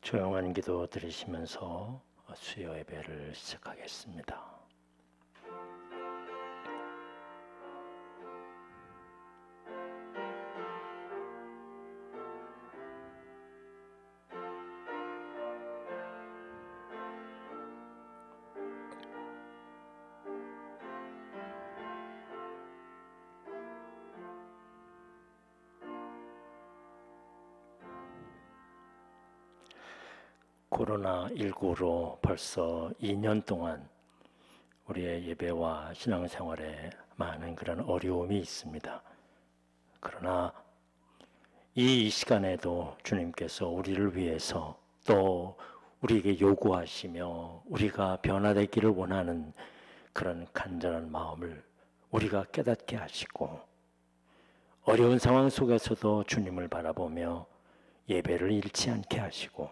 조용한 기도 드리시면서 수요 예배를 시작하겠습니다. 코로나19로 벌써 2년 동안 우리의 예배와 신앙생활에 많은 그런 어려움이 있습니다. 그러나 이 시간에도 주님께서 우리를 위해서 또 우리에게 요구하시며 우리가 변화되기를 원하는 그런 간절한 마음을 우리가 깨닫게 하시고, 어려운 상황 속에서도 주님을 바라보며 예배를 잃지 않게 하시고,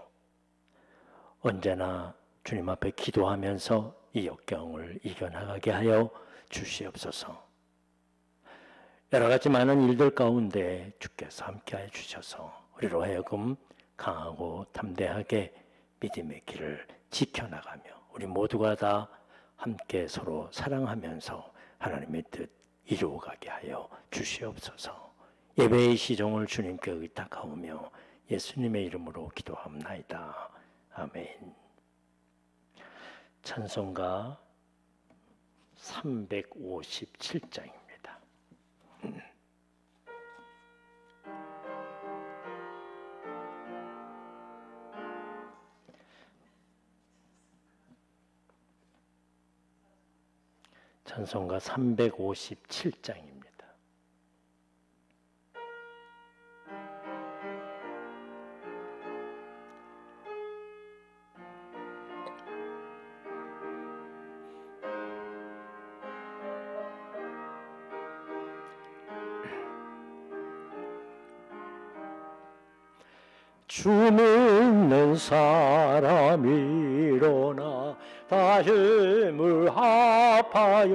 언제나 주님 앞에 기도하면서 이 역경을 이겨나가게 하여 주시옵소서. 여러 가지 많은 일들 가운데 주께서 함께해 주셔서 우리로 하여금 강하고 담대하게 믿음의 길을 지켜나가며 우리 모두가 다 함께 서로 사랑하면서 하나님의 뜻 이루어가게 하여 주시옵소서. 예배의 시종을 주님께 의탁하오며 예수님의 이름으로 기도합나이다. 아멘. 찬송가 357장입니다. 찬송가 357장입니다. 주 믿는 사람이 일어나 다 힘을 합하여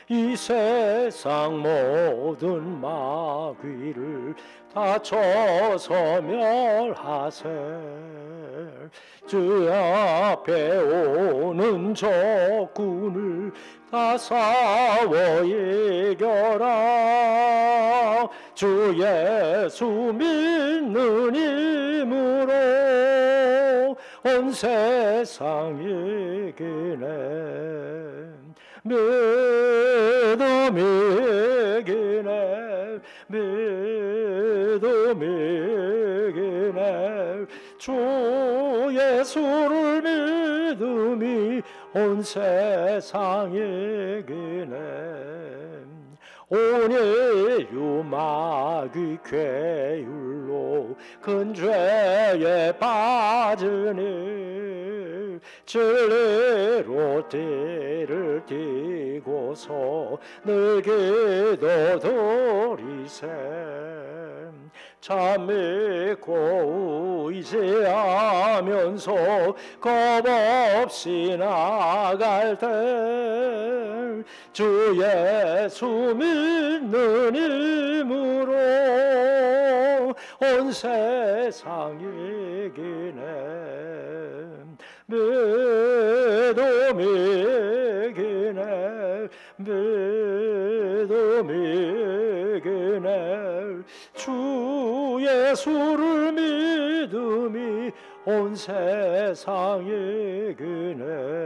이 세상 모든 마귀를 다 쳐서 멸하세. 주 앞에 오는 적군을 다 싸워 이겨라. 주 예수 믿는 힘으로 온 세상 이기네. 믿음 이기네. 믿음 이기네. 주 예수를 믿음이 온 세상 이기네. 오늘 유마귀 괴율로 큰 죄에 빠지니 진리로 띠를 띠고서 늘 기도 드리세. 참 믿고 의지하면서 겁없이 나갈 때 주 예수 믿는 힘으로 온 세상 이기네. 믿음 이기네. 믿음 이기네. 주 예수를 믿음이 온 세상 이기네.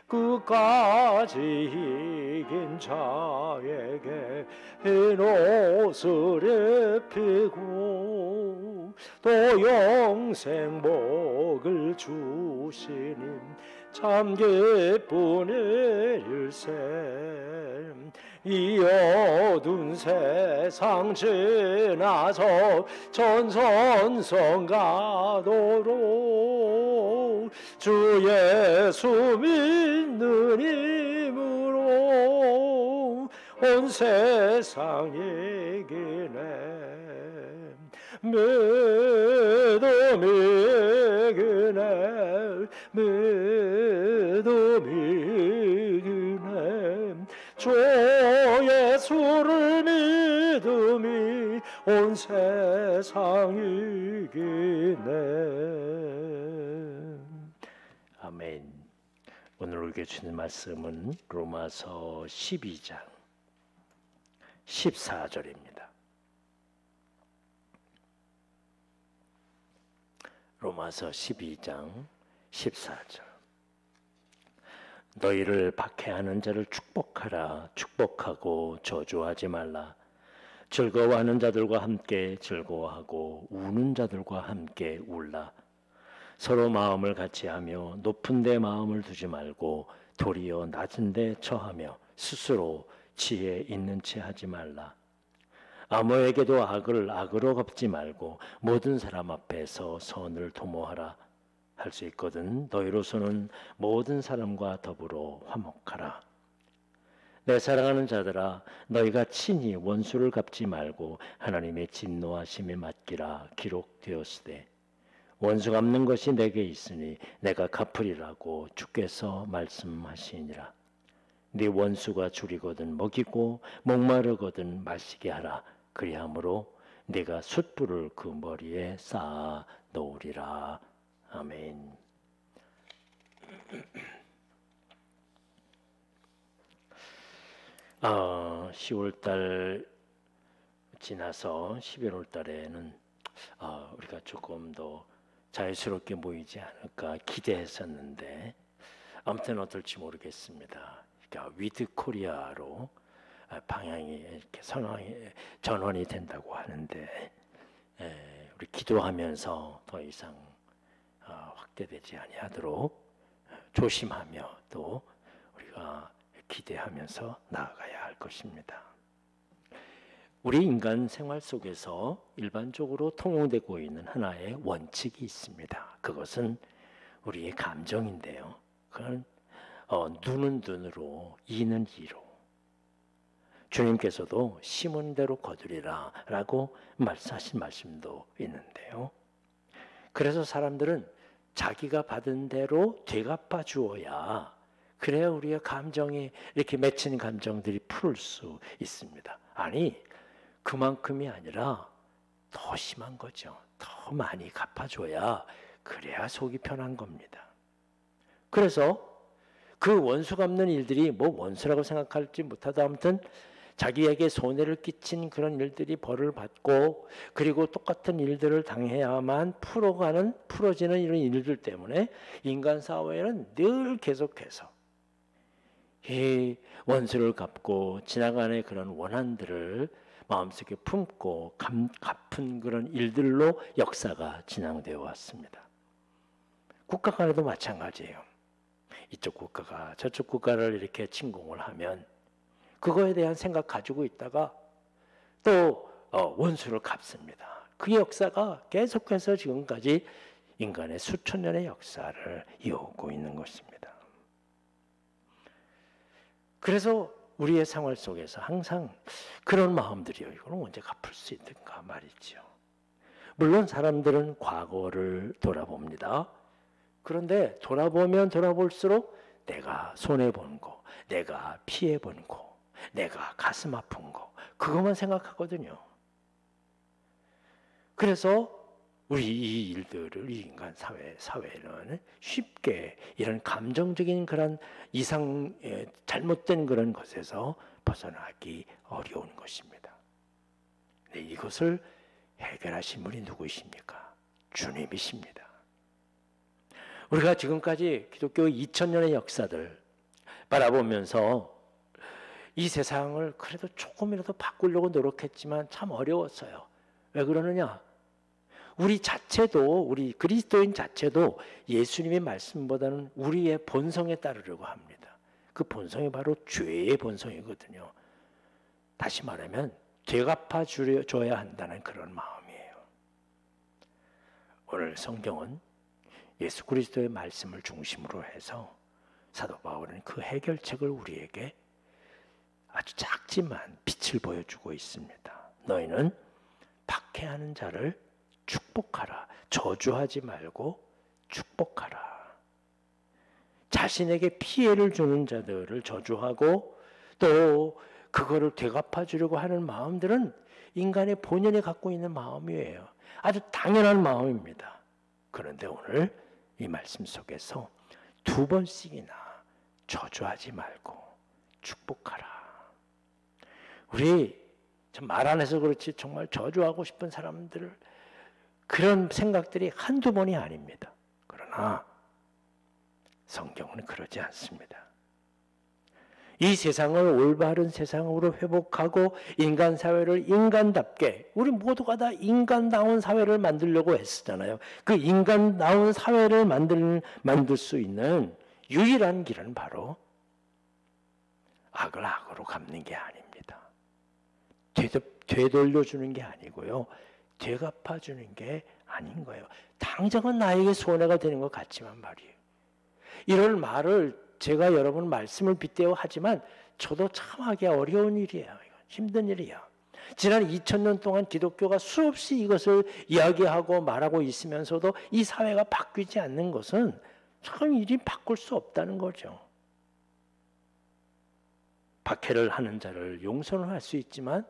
끝까지 이긴 자에게 흰 옷을 입히고 또 영생 복을 주시는 참 기쁜 일세. 이 어두운 세상 지나서 전선성 가도록 주 예수 믿는 힘으로 온 세상 이기네. 믿음 이기네. 믿음 이기네. 주 예수를 믿음이 온 세상이 이기네. 아멘. 오늘 우리에게 주는 말씀은 로마서 12장 14절입니다. 로마서 12장 14절. 너희를 박해하는 자를 축복하라. 축복하고 저주하지 말라. 즐거워하는 자들과 함께 즐거워하고 우는 자들과 함께 울라. 서로 마음을 같이하며 높은 데 마음을 두지 말고 도리어 낮은 데 처하며 스스로 지혜 있는 채 하지 말라. 아무에게도 악을 악으로 갚지 말고 모든 사람 앞에서 선을 도모하라. 할 수 있거든 너희로서는 모든 사람과 더불어 화목하라. 내 사랑하는 자들아, 너희가 친히 원수를 갚지 말고 하나님의 진노하심에 맡기라. 기록되었으되 원수 갚는 것이 내게 있으니 내가 갚으리라고 주께서 말씀하시니라. 네 원수가 줄이거든 먹이고 목마르거든 마시게 하라. 그리함으로 네가 숯불을 그 머리에 쌓아 놓으리라. 아멘. 10월달 지나서 11월 달에는 우리가 조금 더 자유스럽게 모이지 않을까 기대했었는데 아무튼 어떨지 모르겠습니다. 그러니까 위드 코리아로 방향이 이렇게 전환이 된다고 하는데 우리 기도하면서 더 이상 확대되지 아니하도록 조심하며 또 우리가 기대하면서 나아가야 할 것입니다. 우리 인간 생활 속에서 일반적으로 통용되고 있는 하나의 원칙이 있습니다. 그것은 우리의 감정인데요. 그건 눈은 눈으로, 이는 이로. 주님께서도 심은 대로 거두리라 라고 말씀하신 말씀도 있는데요. 그래서 사람들은 자기가 받은 대로 되갚아 주어야 그래야 우리의 감정이 이렇게 맺힌 감정들이 풀 수 있습니다. 아니 그만큼이 아니라 더 심한 거죠. 더 많이 갚아줘야 그래야 속이 편한 겁니다. 그래서 그 원수 갚는 일들이 뭐 원수라고 생각할지 못하다 아무튼 자기에게 손해를 끼친 그런 일들이 벌을 받고 그리고 똑같은 일들을 당해야만 풀어지는 이런 일들 때문에 인간 사회는 늘 계속해서 이 원수를 갚고 지나가는 그런 원한들을 마음속에 품고 갚은 그런 일들로 역사가 진행되어 왔습니다. 국가 간에도 마찬가지예요. 이쪽 국가가 저쪽 국가를 이렇게 침공을 하면 그거에 대한 생각 가지고 있다가 또 원수를 갚습니다. 그 역사가 계속해서 지금까지 인간의 수천 년의 역사를 이어오고 있는 것입니다. 그래서 우리의 생활 속에서 항상 그런 마음들이요. 이거는 언제 갚을 수 있는가 말이죠. 물론 사람들은 과거를 돌아봅니다. 그런데 돌아보면 돌아볼수록 내가 손해본 거, 내가 피해본 거, 내가 가슴 아픈 거 그것만 생각하거든요. 그래서 우리 이 일들을 이 인간 사회는 쉽게 이런 감정적인 그런 잘못된 그런 것에서 벗어나기 어려운 것입니다. 네, 이것을 해결하신 분이 누구이십니까? 주님이십니다. 우리가 지금까지 기독교 2000년의 역사들 바라보면서 이 세상을 그래도 조금이라도 바꾸려고 노력했지만 참 어려웠어요. 왜 그러느냐? 우리 그리스도인 자체도 예수님의 말씀보다는 우리의 본성에 따르려고 합니다. 그 본성이 바로 죄의 본성이거든요. 다시 말하면 되갚아 줘야 한다는 그런 마음이에요. 오늘 성경은 예수 그리스도의 말씀을 중심으로 해서 사도 바울은 그 해결책을 우리에게 아주 작지만 빛을 보여주고 있습니다. 너희는 박해하는 자를 축복하라. 저주하지 말고 축복하라. 자신에게 피해를 주는 자들을 저주하고 또 그거를 되갚아 주려고 하는 마음들은 인간의 본연이 갖고 있는 마음이에요. 아주 당연한 마음입니다. 그런데 오늘 이 말씀 속에서 2번씩이나 저주하지 말고 축복하라. 우리 말 안 해서 그렇지 정말 저주하고 싶은 사람들 그런 생각들이 한두 번이 아닙니다. 그러나 성경은 그러지 않습니다. 이 세상을 올바른 세상으로 회복하고 인간 사회를 인간답게 우리 모두가 다 인간다운 사회를 만들려고 했었잖아요. 그 인간다운 사회를 만들 수 있는 유일한 길은 바로 악을 악으로 갚는 게 아닙니다. 되돌려주는 게 아니고요. 되갚아주는 게 아닌 거예요. 당장은 나에게 손해가 되는 것 같지만 말이에요. 이런 말을 제가 여러분 말씀을 빗대어 하지만 저도 참 하기 어려운 일이에요. 힘든 일이에요. 지난 2000년 동안 기독교가 수없이 이것을 이야기하고 말하고 있으면서도 이 사회가 바뀌지 않는 것은 참 일이 바꿀 수 없다는 거죠. 박해를 하는 자를 용서는 할 수 있지만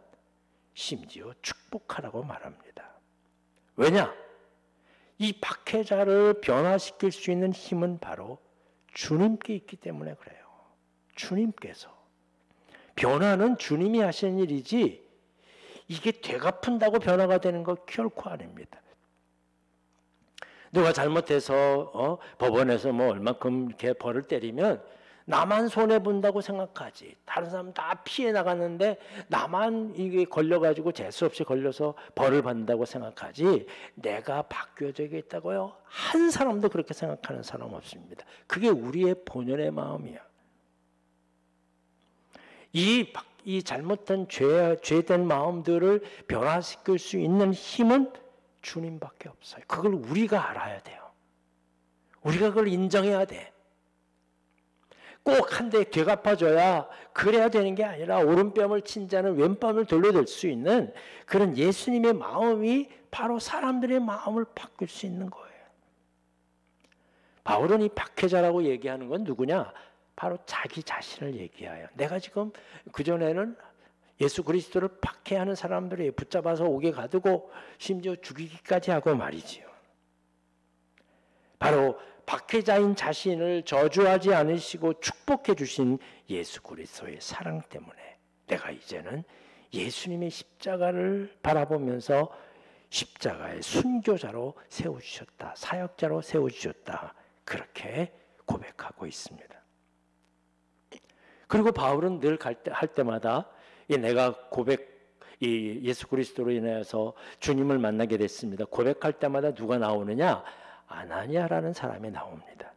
심지어 축복하라고 말합니다. 왜냐? 이 박해자를 변화시킬 수 있는 힘은 바로 주님께 있기 때문에 그래요. 주님께서. 변화는 주님이 하시는 일이지 이게 되갚은다고 변화가 되는 거 결코 아닙니다. 누가 잘못해서 법원에서 뭐 얼마큼 이렇게 벌을 때리면 나만 손해본다고 생각하지. 다른 사람 다 피해 나갔는데 나만 이게 걸려가지고 재수 없이 걸려서 벌을 받는다고 생각하지. 내가 바뀌어야 되겠다고요? 한 사람도 그렇게 생각하는 사람 없습니다. 그게 우리의 본연의 마음이야. 이 잘못된 죄된 마음들을 변화시킬 수 있는 힘은 주님밖에 없어요. 그걸 우리가 알아야 돼요. 우리가 그걸 인정해야 돼. 꼭 한 대 되갚아줘야 그래야 되는 게 아니라 오른뺨을 친 자는 왼뺨을 돌려댈 수 있는 그런 예수님의 마음이 바로 사람들의 마음을 바꿀 수 있는 거예요. 바울은 이 박해자라고 얘기하는 건 누구냐? 바로 자기 자신을 얘기해요. 내가 지금 그전에는 예수 그리스도를 박해하는 사람들이 붙잡아서 옥에 가두고 심지어 죽이기까지 하고 말이지요. 바로 박해자인 자신을 저주하지 않으시고 축복해 주신 예수 그리스도의 사랑 때문에 내가 이제는 예수님의 십자가를 바라보면서 십자가의 순교자로 세워주셨다. 사역자로 세워주셨다. 그렇게 고백하고 있습니다. 그리고 바울은 늘 할 때마다 내가 예수 그리스도로 인해서 주님을 만나게 됐습니다. 고백할 때마다 누가 나오느냐? 아나니아라는 사람이 나옵니다.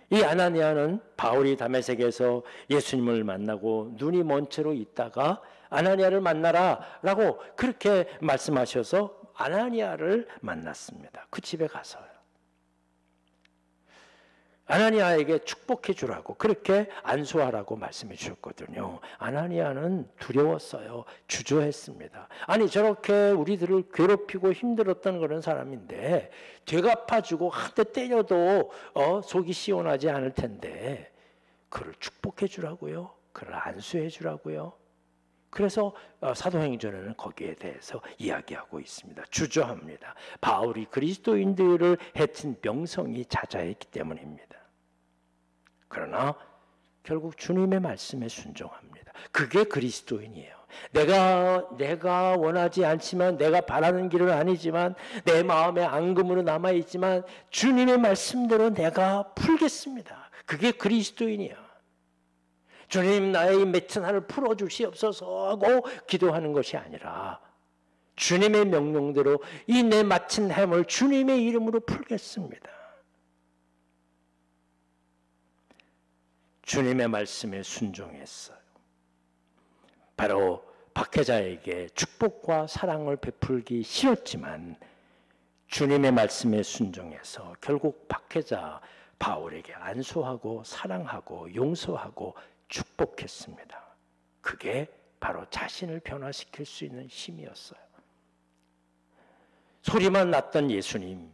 이 아나니아는 바울이 다메섹에서 예수님을 만나고 눈이 먼 채로 있다가 아나니아를 만나라 라고 그렇게 말씀하셔서 아나니아를 만났습니다. 그 집에 가서요. 아나니아에게 축복해 주라고 그렇게 안수하라고 말씀해 주셨거든요. 아나니아는 두려웠어요. 주저했습니다. 아니 저렇게 우리들을 괴롭히고 힘들었던 그런 사람인데 되갚아주고 한 대 때려도 속이 시원하지 않을 텐데 그를 축복해 주라고요. 그를 안수해 주라고요. 그래서 사도행전에는 거기에 대해서 이야기하고 있습니다. 주저합니다. 바울이 그리스도인들을 해친 명성이 자자했기 때문입니다. 그러나 결국 주님의 말씀에 순종합니다. 그게 그리스도인이에요. 내가 원하지 않지만 내가 바라는 길은 아니지만 내 마음에 앙금으로 남아있지만 주님의 말씀대로 내가 풀겠습니다. 그게 그리스도인이야. 주님 나의 맺힌 한을 풀어주시옵소서 하고 기도하는 것이 아니라 주님의 명령대로 이 내 맺힌 햄을 주님의 이름으로 풀겠습니다. 주님의 말씀에 순종했어요. 바로 박해자에게 축복과 사랑을 베풀기 싫었지만 주님의 말씀에 순종해서 결국 박해자 바울에게 안수하고 사랑하고 용서하고 축복했습니다. 그게 바로 자신을 변화시킬 수 있는 힘이었어요. 소리만 났던 예수님,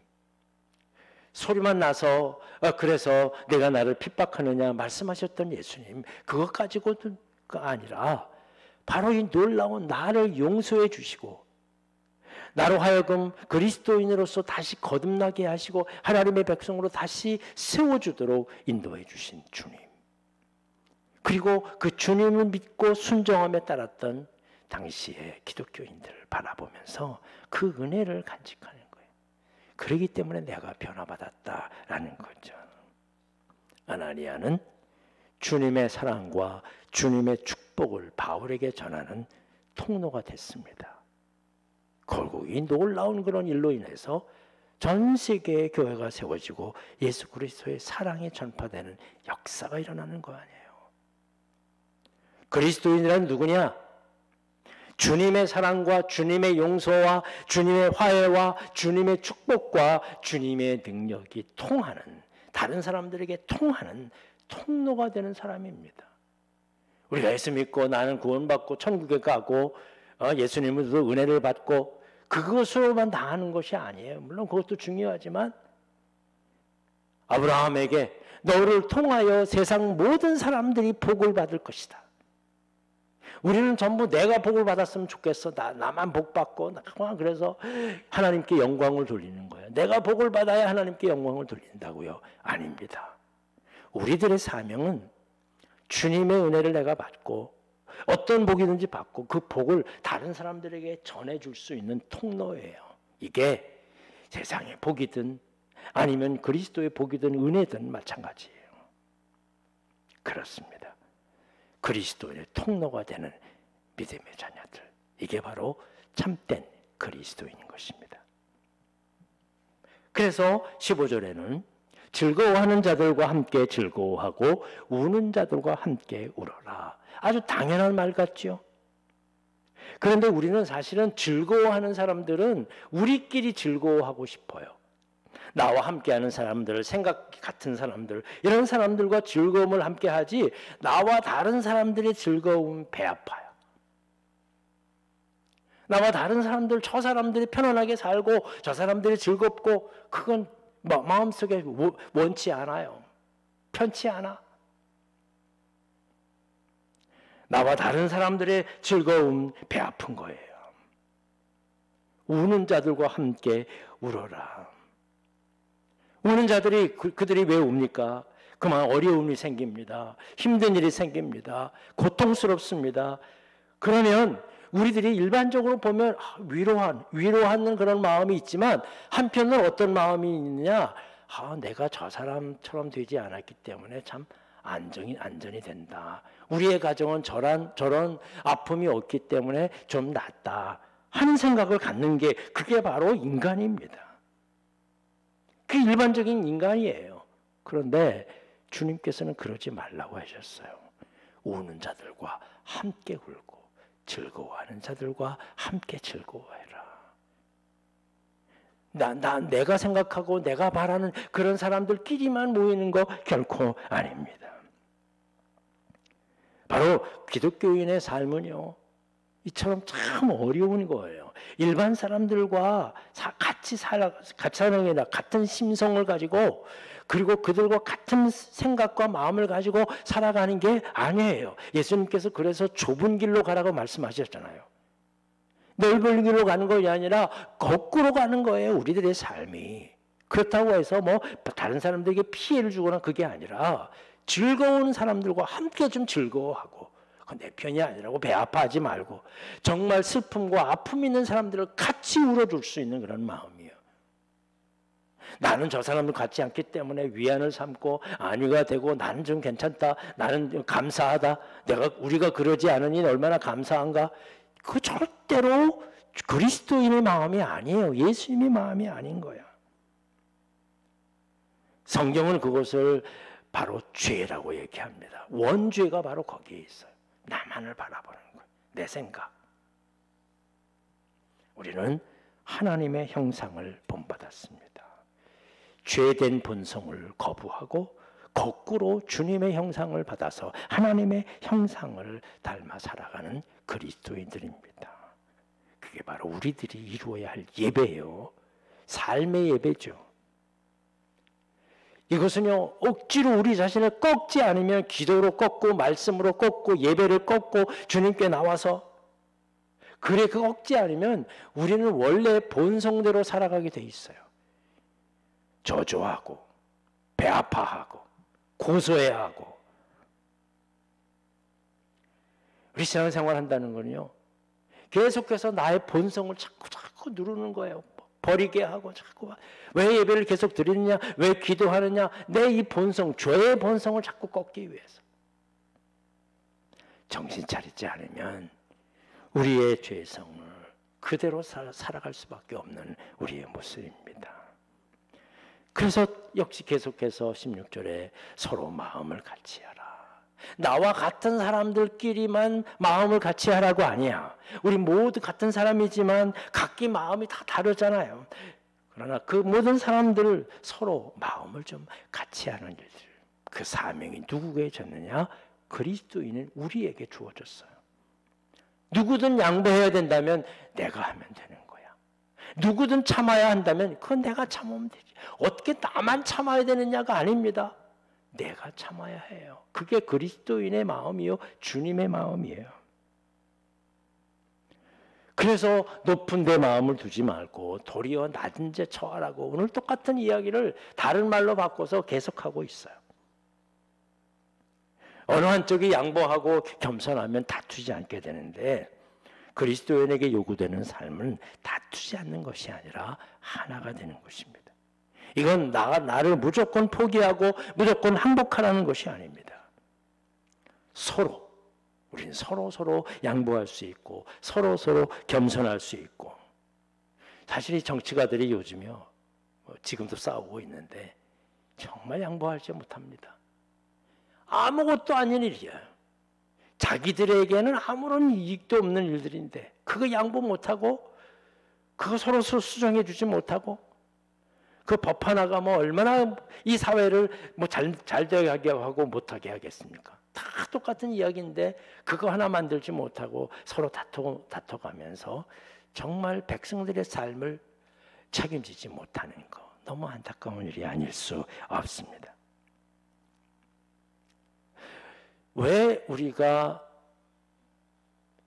소리만 나서 그래서 내가 나를 핍박하느냐 말씀하셨던 예수님, 그것 가지고가 아니라 바로 이 놀라운 나를 용서해 주시고 나로 하여금 그리스도인으로서 다시 거듭나게 하시고 하나님의 백성으로 다시 세워주도록 인도해 주신 주님. 그리고 그 주님을 믿고 순종함에 따랐던 당시의 기독교인들을 바라보면서 그 은혜를 간직하는 거예요. 그러기 때문에 내가 변화받았다라는 거죠. 아나니아는 주님의 사랑과 주님의 축복을 바울에게 전하는 통로가 됐습니다. 결국 이 놀라운 그런 일로 인해서 전 세계의 교회가 세워지고 예수 그리스도의 사랑이 전파되는 역사가 일어나는 거 아니에요. 그리스도인이란 누구냐? 주님의 사랑과 주님의 용서와 주님의 화해와 주님의 축복과 주님의 능력이 통하는, 다른 사람들에게 통하는 통로가 되는 사람입니다. 우리가 예수 믿고 나는 구원받고 천국에 가고 예수님으로도 은혜를 받고 그것으로만 다 하는 것이 아니에요. 물론 그것도 중요하지만 아브라함에게 너를 통하여 세상 모든 사람들이 복을 받을 것이다. 우리는 전부 내가 복을 받았으면 좋겠어. 나만 복 받고 그래서 하나님께 영광을 돌리는 거예요. 내가 복을 받아야 하나님께 영광을 돌린다고요? 아닙니다. 우리들의 사명은 주님의 은혜를 내가 받고 어떤 복이든지 받고 그 복을 다른 사람들에게 전해줄 수 있는 통로예요. 이게 세상의 복이든 아니면 그리스도의 복이든 은혜든 마찬가지예요. 그렇습니다. 그리스도의 통로가 되는 믿음의 자녀들, 이게 바로 참된 그리스도인인 것입니다. 그래서 15절에는 즐거워하는 자들과 함께 즐거워하고 우는 자들과 함께 울어라. 아주 당연한 말 같죠? 그런데 우리는 사실은 즐거워하는 사람들은 우리끼리 즐거워하고 싶어요. 나와 함께하는 사람들, 생각 같은 사람들, 이런 사람들과 즐거움을 함께하지 나와 다른 사람들의 즐거움은 배 아파요. 나와 다른 사람들, 저 사람들이 편안하게 살고 저 사람들이 즐겁고 그건 마음속에 원치 않아요. 편치 않아. 나와 다른 사람들의 즐거움 배 아픈 거예요. 우는 자들과 함께 울어라. 우는 자들이 그들이 왜 웁니까? 그만 어려움이 생깁니다. 힘든 일이 생깁니다. 고통스럽습니다. 그러면 우리들이 일반적으로 보면 위로하는 그런 마음이 있지만 한편으로 어떤 마음이 있느냐? 내가 저 사람처럼 되지 않았기 때문에 참 안전이 된다. 우리의 가정은 저런 아픔이 없기 때문에 좀 낫다 하는 생각을 갖는 게 그게 바로 인간입니다. 그 일반적인 인간이에요. 그런데 주님께서는 그러지 말라고 하셨어요. 우는 자들과 함께 울고 즐거워하는 자들과 함께 즐거워해라. 내가 생각하고 내가 바라는 그런 사람들끼리만 모이는 거 결코 아닙니다. 바로 기독교인의 삶은요, 이처럼 참 어려운 거예요. 일반 사람들과 같이 사는 게 같은 심성을 가지고 그리고 그들과 같은 생각과 마음을 가지고 살아가는 게 아니에요. 예수님께서 그래서 좁은 길로 가라고 말씀하셨잖아요. 넓은 길로 가는 것이 아니라 거꾸로 가는 거예요. 우리들의 삶이. 그렇다고 해서 다른 사람들에게 피해를 주거나 그게 아니라 즐거운 사람들과 함께 좀 즐거워하고 내 편이 아니라고 배 아파하지 말고 정말 슬픔과 아픔 있는 사람들을 같이 울어줄 수 있는 그런 마음이에요. 나는 저 사람을 같지 않기 때문에 위안을 삼고 안위가 되고 나는 좀 괜찮다. 나는 좀 감사하다. 우리가 그러지 않으니 얼마나 감사한가. 그 절대로 그리스도인의 마음이 아니에요. 예수님의 마음이 아닌 거야. 성경은 그것을 바로 죄라고 얘기합니다. 원죄가 바로 거기에 있어요. 나만을 바라보는 거예요. 내 생각. 우리는 하나님의 형상을 본받았습니다. 죄된 본성을 거부하고 거꾸로 주님의 형상을 받아서 하나님의 형상을 닮아 살아가는 그리스도인들입니다. 그게 바로 우리들이 이루어야 할 예배예요. 삶의 예배죠. 이것은요, 억지로 우리 자신을 꺾지 않으면 기도로 꺾고 말씀으로 꺾고 예배를 꺾고 주님께 나와서 그래 그 꺾지 않으면 우리는 원래 본성대로 살아가게 돼 있어요. 저주하고 배 아파하고 고소해하고. 우리 신앙생활 한다는 거는요, 계속해서 나의 본성을 자꾸 누르는 거예요. 버리게 하고 자꾸 왜 예배를 계속 드리느냐, 왜 기도하느냐, 내 이 본성, 죄의 본성을 자꾸 꺾기 위해서. 정신 차리지 않으면 우리의 죄성을 그대로 살아갈 수밖에 없는 우리의 모습입니다. 그래서 역시 계속해서 16절에 서로 마음을 같이 하라. 나와 같은 사람들끼리만 마음을 같이 하라고 아니야. 우리 모두 같은 사람이지만 각기 마음이 다 다르잖아요. 그러나 그 모든 사람들 서로 마음을 좀 같이 하는 일들, 그 사명이 누구에게 줬느냐? 그리스도인은 우리에게 주어졌어요. 누구든 양보해야 된다면 내가 하면 되는 거야. 누구든 참아야 한다면 그건 내가 참으면 되지. 어떻게 나만 참아야 되느냐가 아닙니다. 내가 참아야 해요. 그게 그리스도인의 마음이요, 주님의 마음이에요. 그래서 높은 데 마음을 두지 말고 도리어 낮은 데 처하라고 오늘 똑같은 이야기를 다른 말로 바꿔서 계속하고 있어요. 어느 한쪽이 양보하고 겸손하면 다투지 않게 되는데 그리스도인에게 요구되는 삶은 다투지 않는 것이 아니라 하나가 되는 것입니다. 이건 나를 무조건 포기하고 무조건 항복하라는 것이 아닙니다. 우리는 서로 양보할 수 있고 서로 겸손할 수 있고. 사실 이 정치가들이 요즘요, 지금도 싸우고 있는데 정말 양보하지 못합니다. 아무것도 아닌 일이야. 자기들에게는 아무런 이익도 없는 일들인데 그거 양보 못하고 그거 서로 수정해 주지 못하고 그 법 하나가 뭐 얼마나 이 사회를 뭐 잘 되게 하고 못하게 하겠습니까? 다 똑같은 이야기인데 그거 하나 만들지 못하고 서로 다퉈가면서 정말 백성들의 삶을 책임지지 못하는 거, 너무 안타까운 일이 아닐 수 없습니다. 왜 우리가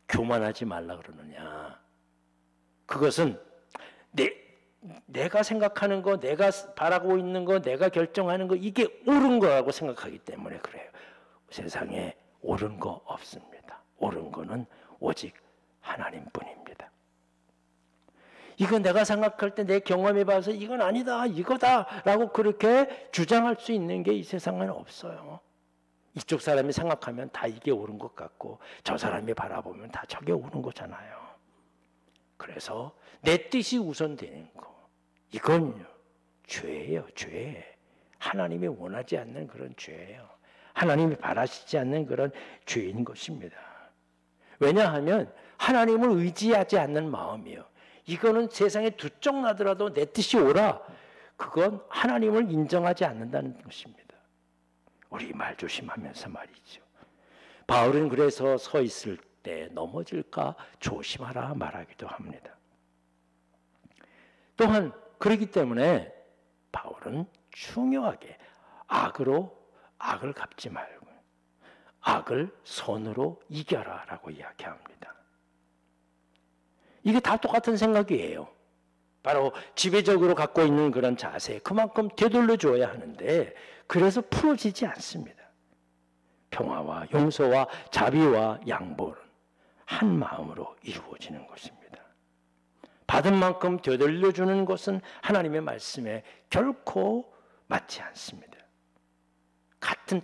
교만하지 말라 그러느냐? 그것은 내가 생각하는 거, 내가 바라고 있는 거, 내가 결정하는 거, 이게 옳은 거라고 생각하기 때문에 그래요. 세상에 옳은 거 없습니다. 옳은 거는 오직 하나님뿐입니다. 이거 내가 생각할 때 내 경험해 봐서 이건 아니다, 이거다 라고 그렇게 주장할 수 있는 게 이 세상에는 없어요. 이쪽 사람이 생각하면 다 이게 옳은 것 같고 저 사람이 바라보면 다 저게 옳은 거잖아요. 그래서 내 뜻이 우선되는 거, 이건 죄예요. 죄. 하나님이 원하지 않는 그런 죄예요. 하나님이 바라시지 않는 그런 죄인 것입니다. 왜냐하면 하나님을 의지하지 않는 마음이에요. 이거는 세상에 두쪽 나더라도 내 뜻이 옳아. 그건 하나님을 인정하지 않는다는 것입니다. 우리 말 조심하면서 말이죠. 바울은 그래서 서 있을 때 넘어질까 조심하라 말하기도 합니다. 또한 그렇기 때문에 바울은 중요하게 악을 갚지 말고 악을 선으로 이겨라 라고 이야기합니다. 이게 다 똑같은 생각이에요. 바로 지배적으로 갖고 있는 그런 자세, 그만큼 되돌려 줘야 하는데 그래서 풀어지지 않습니다. 평화와 용서와 자비와 양보는 한 마음으로 이루어지는 것입니다. 받은 만큼 되돌려 주는 것은 하나님의 말씀에 결코 맞지 않습니다.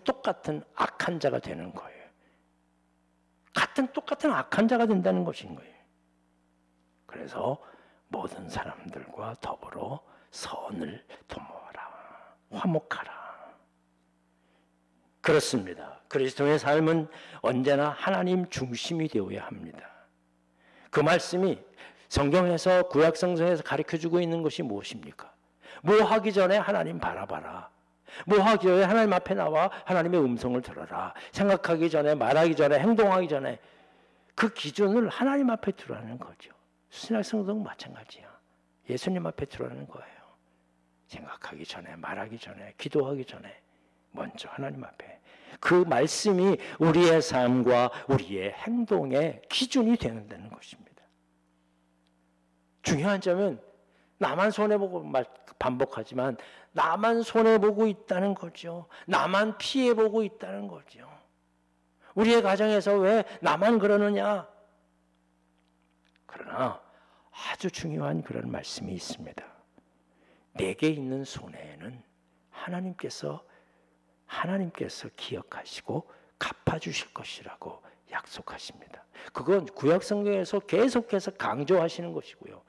똑같은 악한 자가 되는 거예요. 똑같은 악한 자가 된다는 것인 거예요. 그래서 모든 사람들과 더불어 선을 도모하라, 화목하라. 그렇습니다. 그리스도의 삶은 언제나 하나님 중심이 되어야 합니다. 그 말씀이 성경에서 구약성경에서 가르쳐주고 있는 것이 무엇입니까? 뭐 하기 전에 하나님 바라봐라. 뭐 하기 전에 하나님 앞에 나와 하나님의 음성을 들어라. 생각하기 전에, 말하기 전에, 행동하기 전에 그 기준을 하나님 앞에 두라는 거죠. 신약성경도 마찬가지야. 예수님 앞에 두라는 거예요. 생각하기 전에, 말하기 전에, 기도하기 전에 먼저 하나님 앞에 그 말씀이 우리의 삶과 우리의 행동의 기준이 되는 것입니다. 중요한 점은 나만 손해보고 반복하지만 나만 손해보고 있다는 거죠. 나만 피해보고 있다는 거죠. 우리의 가정에서 왜 나만 그러느냐? 그러나 아주 중요한 그런 말씀이 있습니다. 내게 있는 손해는 하나님께서 기억하시고 갚아주실 것이라고 약속하십니다. 그건 구약성경에서 계속해서 강조하시는 것이고요.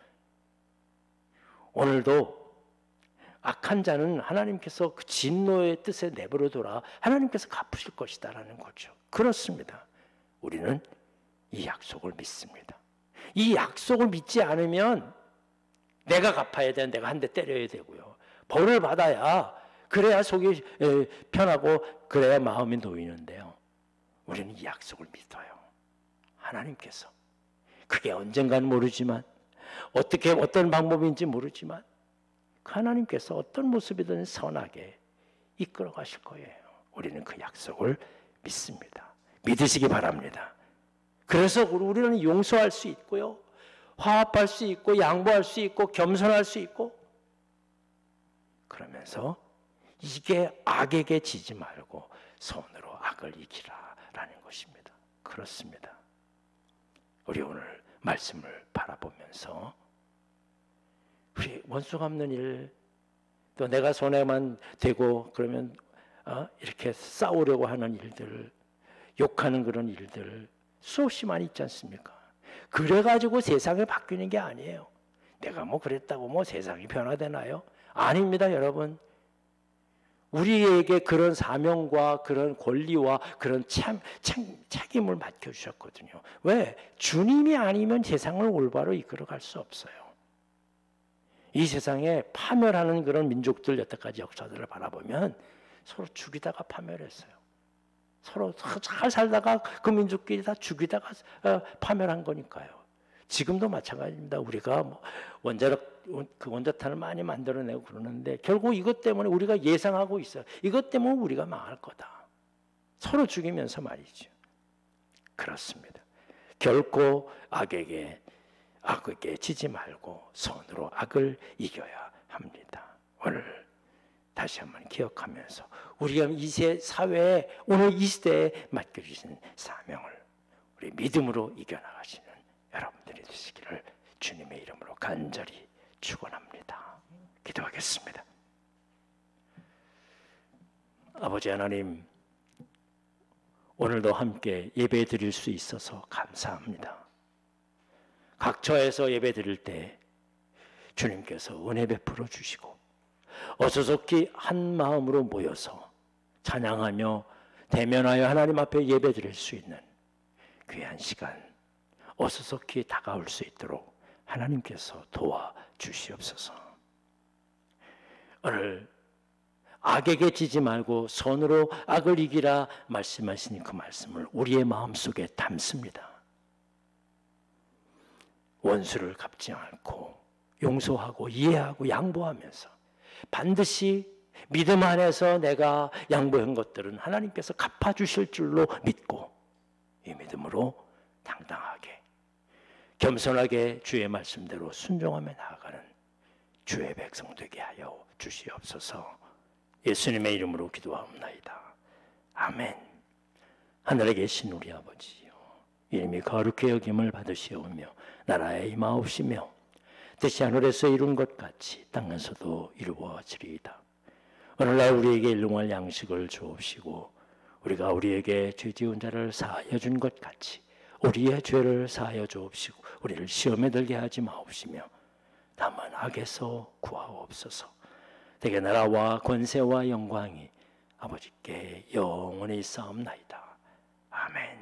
오늘도 악한 자는 하나님께서 그 진노의 뜻에 내버려둬라. 하나님께서 갚으실 것이다라는 거죠. 그렇습니다. 우리는 이 약속을 믿습니다. 이 약속을 믿지 않으면 내가 갚아야 돼. 내가 한 대 때려야 되고요. 벌을 받아야 그래야 속이 편하고 그래야 마음이 놓이는데요. 우리는 이 약속을 믿어요. 하나님께서 그게 언젠가는 모르지만 어떤 방법인지 모르지만 그 하나님께서 어떤 모습이든 선하게 이끌어 가실 거예요. 우리는 그 약속을 믿습니다. 믿으시기 바랍니다. 그래서 우리는 용서할 수 있고요. 화합할 수 있고 양보할 수 있고 겸손할 수 있고 그러면서 이게 악에게 지지 말고 선으로 악을 이기라라는 것입니다. 그렇습니다. 우리 오늘 말씀을 바라보면서 우리 원수 갚는 일, 또 내가 손해만 되고 그러면 이렇게 싸우려고 하는 일들, 욕하는 그런 일들 수없이 많이 있지 않습니까? 그래가지고 세상이 바뀌는 게 아니에요. 내가 뭐 그랬다고 뭐 세상이 변화되나요? 아닙니다, 여러분. 우리에게 그런 사명과 그런 권리와 그런 책임을 맡겨주셨거든요. 왜? 주님이 아니면 세상을 올바로 이끌어갈 수 없어요. 이 세상에 파멸하는 그런 민족들 여태까지 역사들을 바라보면 서로 죽이다가 파멸했어요. 서로 잘 살다가 그 민족끼리 다 죽이다가 파멸한 거니까요. 지금도 마찬가지입니다. 우리가 뭐 원자탄을 많이 만들어내고 그러는데 결국 이것 때문에 우리가 예상하고 있어요. 이것 때문에 우리가 망할 거다. 서로 죽이면서 말이죠. 그렇습니다. 결코 악에게 지지 말고 선으로 악을 이겨야 합니다. 오늘 다시 한번 기억하면서 우리가 이 사회에 오늘 이 시대에 맡겨주신 사명을 우리 믿음으로 이겨나가시는 여러분들이 되시기를 주님의 이름으로 간절히 축원합니다. 기도하겠습니다. 아버지 하나님, 오늘도 함께 예배 드릴 수 있어서 감사합니다. 각 처에서 예배 드릴 때 주님께서 은혜 베풀어 주시고 어수선히 한 마음으로 모여서 찬양하며 대면하여 하나님 앞에 예배 드릴 수 있는 귀한 시간 어수선히 다가올 수 있도록 하나님께서 도와주시옵소서. 오늘 악에게 지지 말고 선으로 악을 이기라 말씀하신 그 말씀을 우리의 마음속에 담습니다. 원수를 갚지 않고 용서하고 이해하고 양보하면서 반드시 믿음 안에서 내가 양보한 것들은 하나님께서 갚아주실 줄로 믿고 이 믿음으로 당당하게 겸손하게 주의 말씀대로 순종하며 나아가는 주의 백성 되게 하여 주시옵소서. 예수님의 이름으로 기도하옵나이다. 아멘. 하늘에 계신 우리 아버지요, 이름이 거룩히 여김을 받으시오며 나라에 임하옵시며 뜻이 하늘에서 이룬 것 같이 땅에서도 이루어지리이다. 오늘날 우리에게 일용할 양식을 주옵시고 우리가 우리에게 죄 지은 자를 사하여 준 것 같이 우리의 죄를 사하여 주옵시고 우리를 시험에 들게 하지 마옵시며 다만 악에서 구하옵소서. 대개 나라와 권세와 영광이 아버지께 영원히 있사옵나이다. 아멘.